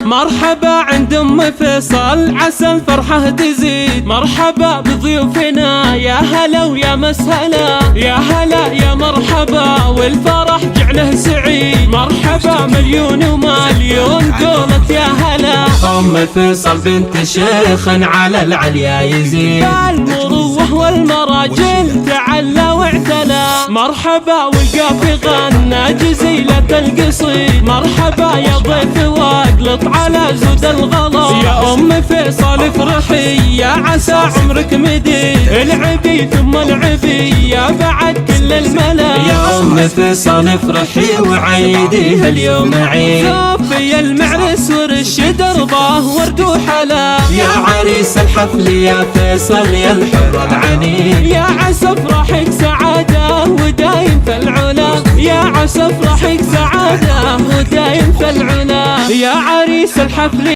مرحبا عند ام فيصل عسى الفرحة تزيد. مرحبا بضيوفنا يا هلا ويا مسهلا، يا هلا يا مرحبا والفرح جعله سعيد. مرحبا مليون ومليون قولت يا هلا. ام فيصل بنت شيخ على العليا يزيد، المروه والمراجل تعلى واعتلى. مرحبا والقافي غنى جزيلة القصيد. مرحبا يا ضيف واقلط على زود الغلا. يا ام فيصل افرحي يا عسى عمرك مديد. العبي ثم العبي يا بعد كل الملا. يا ام فيصل افرحي وعيدي هاليوم عيد. صافي المعرس ورش دربه ورد وحلا. يا عريس الحفل يا فيصل يا الحر العنيد. يا عسى افرحك سعادة ودايم في العلا. يا عسى افرحك سعادة ودايم في العلا. يا عريس الحفل